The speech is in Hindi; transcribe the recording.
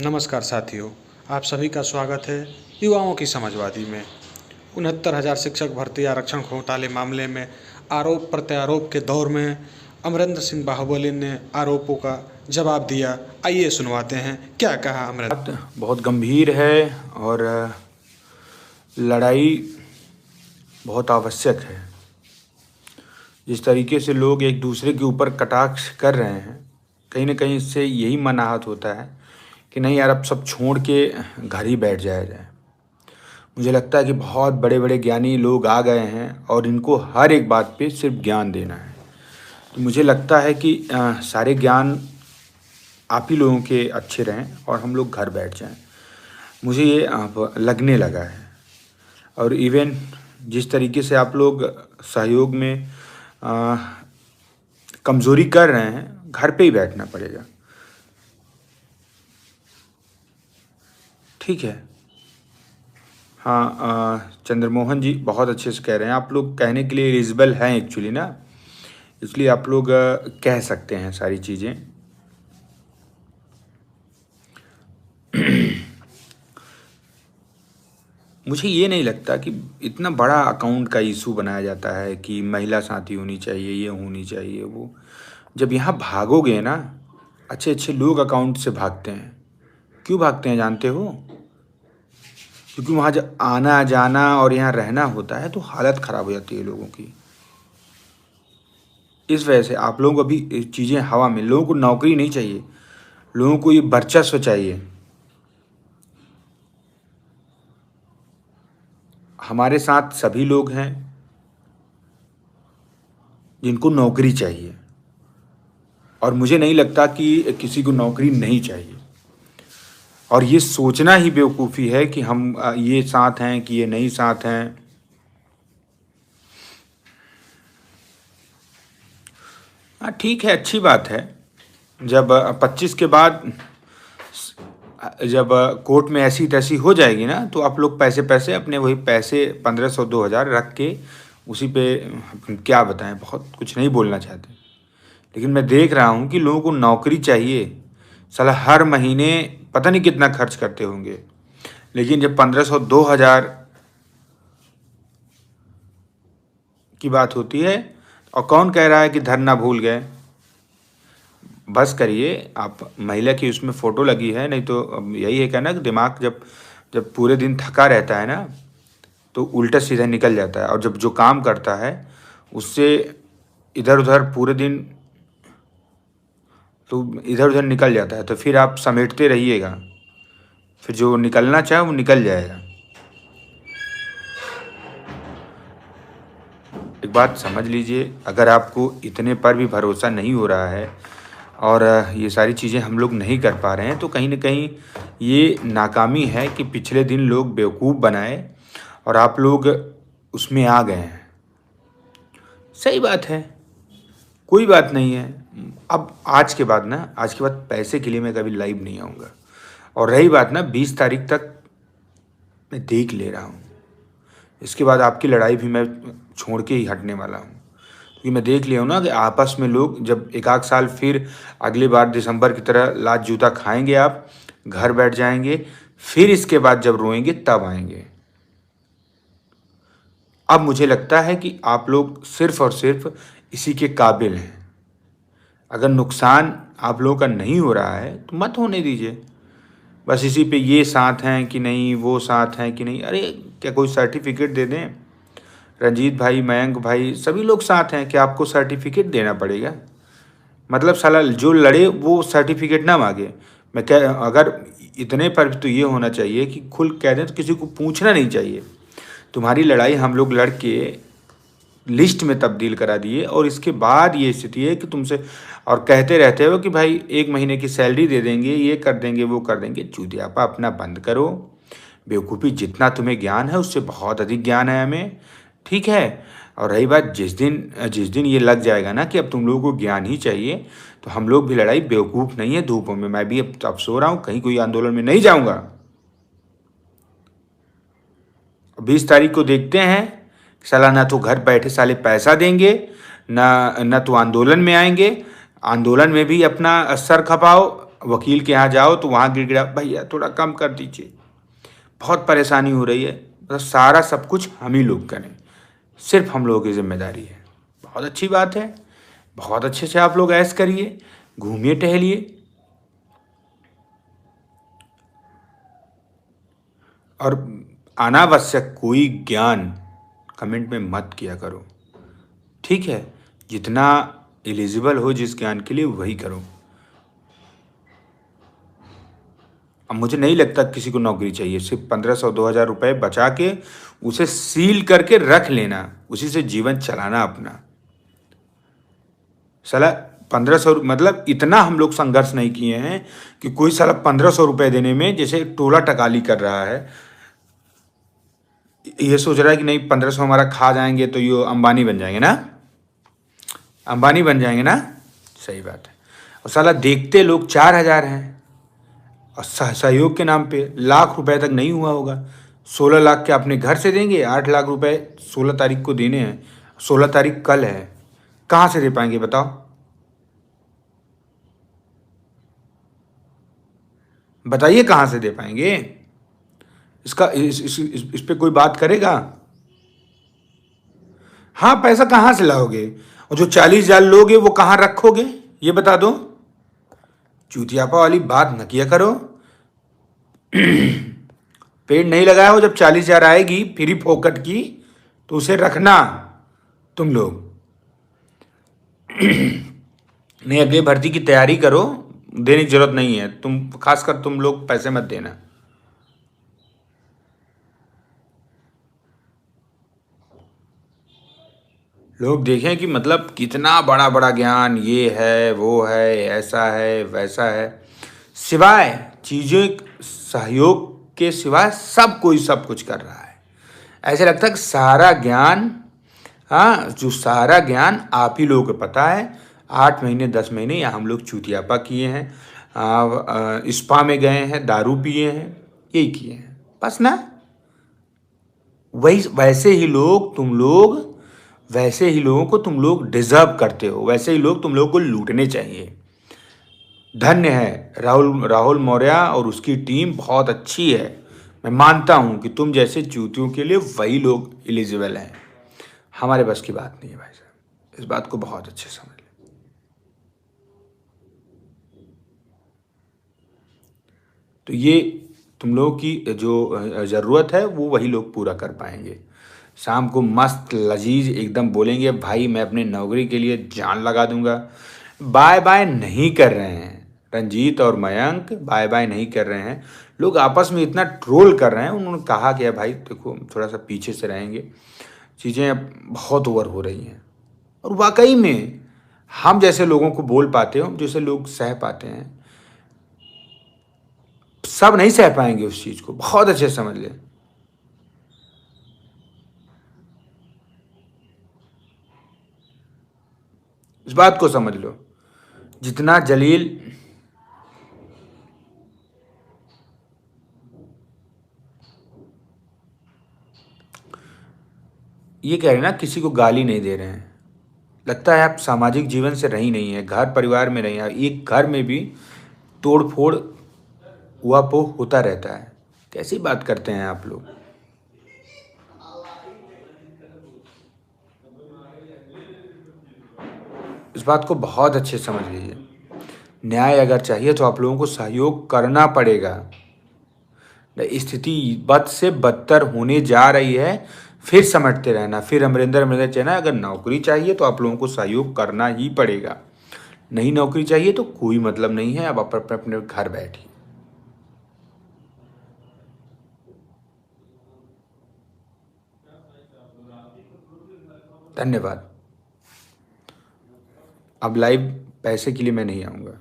नमस्कार साथियों, आप सभी का स्वागत है युवाओं की समाजवादी में। 69,000 शिक्षक भर्ती आरक्षण घोटाले मामले में आरोप प्रत्यारोप के दौर में अमरिंदर सिंह बाहुबली ने आरोपों का जवाब दिया। आइए सुनवाते हैं क्या कहा अमरिंदर। बात बहुत गंभीर है और लड़ाई बहुत आवश्यक है। जिस तरीके से लोग एक दूसरे के ऊपर कटाक्ष कर रहे हैं, कहीं ना कहीं इससे यही मन आहत होता है कि नहीं यार, अब सब छोड़ के घर ही बैठ जाया जाए। मुझे लगता है कि बहुत बड़े बड़े ज्ञानी लोग आ गए हैं और इनको हर एक बात पे सिर्फ ज्ञान देना है। तो मुझे लगता है कि सारे ज्ञान आप ही लोगों के अच्छे रहें और हम लोग घर बैठ जाएं। मुझे ये अब लगने लगा है। और इवन जिस तरीके से आप लोग सहयोग में कमज़ोरी कर रहे हैं, घर पे ही बैठना पड़ेगा। ठीक है। हाँ, चंद्रमोहन जी बहुत अच्छे से कह रहे हैं। आप लोग कहने के लिए एलिजिबल हैं एक्चुअली ना, इसलिए आप लोग कह सकते हैं सारी चीज़ें। मुझे ये नहीं लगता कि इतना बड़ा अकाउंट का इशू बनाया जाता है कि महिला साथी होनी चाहिए, ये होनी चाहिए वो। जब यहाँ भागोगे ना, अच्छे अच्छे लोग अकाउंट से भागते हैं। क्यों भागते हैं जानते हो? क्योंकि वहाँ जब आना जाना और यहाँ रहना होता है तो हालत ख़राब हो जाती है लोगों की। इस वजह से आप लोगों को अभी चीज़ें हवा में, लोगों को नौकरी नहीं चाहिए, लोगों को ये वर्चस्व चाहिए। हमारे साथ सभी लोग हैं जिनको नौकरी चाहिए, और मुझे नहीं लगता कि किसी को नौकरी नहीं चाहिए। और ये सोचना ही बेवकूफ़ी है कि हम ये साथ हैं कि ये नहीं साथ हैं। हाँ ठीक है, अच्छी बात है। जब 25 के बाद जब कोर्ट में ऐसी तैसी हो जाएगी ना, तो आप लोग पैसे अपने वही पैसे 1500 2000 रख के उसी पे क्या बताएं, बहुत कुछ नहीं बोलना चाहते। लेकिन मैं देख रहा हूँ कि लोगों को नौकरी चाहिए। साला हर महीने पता नहीं कितना खर्च करते होंगे, लेकिन जब 1500 2000 की बात होती है, और कौन कह रहा है कि धरना भूल गए? बस करिए। आप महिला की उसमें फ़ोटो लगी है, नहीं तो अब यही है कहना कि दिमाग जब जब पूरे दिन थका रहता है ना, तो उल्टा सीधा निकल जाता है। और जब जो काम करता है उससे इधर उधर पूरे दिन तो इधर उधर निकल जाता है, तो फिर आप समेटते रहिएगा, फिर जो निकलना चाहे वो निकल जाएगा। एक बात समझ लीजिए, अगर आपको इतने पर भी भरोसा नहीं हो रहा है और ये सारी चीज़ें हम लोग नहीं कर पा रहे हैं, तो कहीं ना कहीं ये नाकामी है कि पिछले दिन लोग बेवकूफ़ बनाए और आप लोग उसमें आ गए हैं। सही बात है, कोई बात नहीं है। अब आज के बाद पैसे के लिए मैं कभी लाइव नहीं आऊँगा। और रही बात ना 20 तारीख तक, मैं देख ले रहा हूँ। इसके बाद आपकी लड़ाई भी मैं छोड़ के ही हटने वाला हूँ, क्योंकि मैं देख लिया हूँ ना कि आपस में लोग जब एक आध साल फिर अगली बार दिसंबर की तरह लात जूता खाएंगे, आप घर बैठ जाएंगे, फिर इसके बाद जब रोएंगे तब आएंगे। अब मुझे लगता है कि आप लोग सिर्फ और सिर्फ इसी के काबिल हैं। अगर नुकसान आप लोगों का नहीं हो रहा है तो मत होने दीजिए। बस इसी पे ये साथ हैं कि नहीं, वो साथ हैं कि नहीं। अरे क्या कोई सर्टिफिकेट दे दें? रंजीत भाई, मयंक भाई, सभी लोग साथ हैं, क्या आपको सर्टिफिकेट देना पड़ेगा? मतलब साला जो लड़े वो सर्टिफिकेट ना मांगे। मैं कह अगर इतने पर भी तो ये होना चाहिए कि खुल कह दें तो किसी को पूछना नहीं चाहिए। तुम्हारी लड़ाई हम लोग लड़ के लिस्ट में तब्दील करा दिए, और इसके बाद ये स्थिति है कि तुमसे और कहते रहते हो कि भाई 1 महीने की सैलरी दे देंगे, ये कर देंगे, वो कर देंगे। चूतियापा अपना बंद करो। बेवकूफ़ी जितना तुम्हें ज्ञान है उससे बहुत अधिक ज्ञान है हमें, ठीक है? और रही बात, जिस दिन ये लग जाएगा ना कि अब तुम लोगों को ज्ञान ही चाहिए, तो हम लोग भी लड़ाई बेवकूफ़ नहीं है धूपों में। मैं भी अब सो रहा हूँ, कहीं कोई आंदोलन में नहीं जाऊँगा। 20 तारीख को देखते हैं। साला ना तो घर बैठे साले पैसा देंगे, ना तो आंदोलन में आएंगे। आंदोलन में भी अपना सर खपाओ, वकील के यहाँ जाओ तो वहाँ गिड़गिड़ा, भैया थोड़ा कम कर दीजिए, बहुत परेशानी हो रही है। मतलब सारा सब कुछ हम ही लोग करें, सिर्फ हम लोगों की जिम्मेदारी है। बहुत अच्छी बात है, बहुत अच्छे से आप लोग ऐश करिए, घूमिए टहलिए, और अनावश्यक कोई ज्ञान कमेंट में मत किया करो, ठीक है? जितना एलिजिबल हो जिस ज्ञान के लिए वही करो। अब मुझे नहीं लगता किसी को नौकरी चाहिए, सिर्फ 1500-2000 रुपये बचा के उसे सील करके रख लेना, उसी से जीवन चलाना अपना। साला 1500, मतलब इतना हम लोग संघर्ष नहीं किए हैं कि कोई साला 1500 रुपये देने में जैसे टोला टकाली कर रहा है, ये सोच रहा है कि नहीं 1500 हमारा खा जाएंगे तो ये अंबानी बन जाएंगे ना, अंबानी बन जाएंगे ना। सही बात है। और साला देखते लोग 4000 हैं, और सहयोग के नाम पे लाख रुपए तक नहीं हुआ होगा। 16 लाख के अपने घर से देंगे, 8 लाख रुपए 16 तारीख को देने हैं, 16 तारीख कल है, कहाँ से दे पाएंगे बताओ? बताइए कहाँ से दे पाएंगे? इसका इस पे कोई बात करेगा? हाँ, पैसा कहाँ से लाओगे? और जो 40,000 लोगे वो कहाँ रखोगे, ये बता दो। चूतियापा वाली बात न किया करो। पेड़ नहीं लगाया हो, जब 40,000 आएगी फ्री फोकट की तो उसे रखना तुम लोग। नहीं, अगली भर्ती की तैयारी करो, देने की जरूरत नहीं है। तुम खासकर तुम लोग पैसे मत देना। लोग देखें कि मतलब कितना बड़ा बड़ा ज्ञान, ये है वो है, ऐसा है वैसा है, सिवाय चीज़ें सहयोग के सिवाय सब कोई सब कुछ कर रहा है। ऐसे लगता है कि सारा ज्ञान, हाँ, जो सारा ज्ञान आप ही लोगों को पता है। 8 महीने 10 महीने यहाँ हम लोग चूतियापा किए हैं, स्पा में गए हैं, दारू पिए हैं, यही किए हैं बस ना। वही वैसे ही लोग तुम लोग, वैसे ही लोगों को तुम लोग डिजर्व करते हो, वैसे ही लोग तुम लोगों को लूटने चाहिए। धन्य है राहुल राहुल मौर्य और उसकी टीम बहुत अच्छी है। मैं मानता हूं कि तुम जैसे चूतियों के लिए वही लोग एलिजिबल हैं। हमारे बस की बात नहीं है भाई साहब, इस बात को बहुत अच्छे से समझ लें। तो ये तुम लोगों की जो ज़रूरत है वो वही लोग पूरा कर पाएंगे। शाम को मस्त लजीज एकदम बोलेंगे, भाई मैं अपनी नौकरी के लिए जान लगा दूंगा। बाय बाय नहीं कर रहे हैं, रंजीत और मयंक बाय बाय नहीं कर रहे हैं। लोग आपस में इतना ट्रोल कर रहे हैं। उन्होंने कहा कि भाई देखो थोड़ा सा पीछे से रहेंगे, चीज़ें अब बहुत ओवर हो रही हैं। और वाकई में हम जैसे लोगों को बोल पाते हो, जैसे लोग सह पाते हैं, सब नहीं सह पाएंगे उस चीज़ को। बहुत अच्छे से समझ लें। इस बात को समझ लो, जितना जलील ये कह रहे हैं ना, किसी को गाली नहीं दे रहे हैं। लगता है आप सामाजिक जीवन से रही नहीं है, घर परिवार में नहीं है। एक घर में भी तोड़ फोड़ उहापोह होता रहता है। कैसी बात करते हैं आप लोग? इस बात को बहुत अच्छे से समझ लीजिए। न्याय अगर चाहिए तो आप लोगों को सहयोग करना पड़ेगा। स्थिति बद से बदतर होने जा रही है, फिर समझते रहना, फिर अमरिंदर अमरिंदर कहना। अगर नौकरी चाहिए तो आप लोगों को सहयोग करना ही पड़ेगा। नहीं नौकरी चाहिए तो कोई मतलब नहीं है, अब अपने अपने घर बैठिए। धन्यवाद। अब लाइव पैसे के लिए मैं नहीं आऊँगा।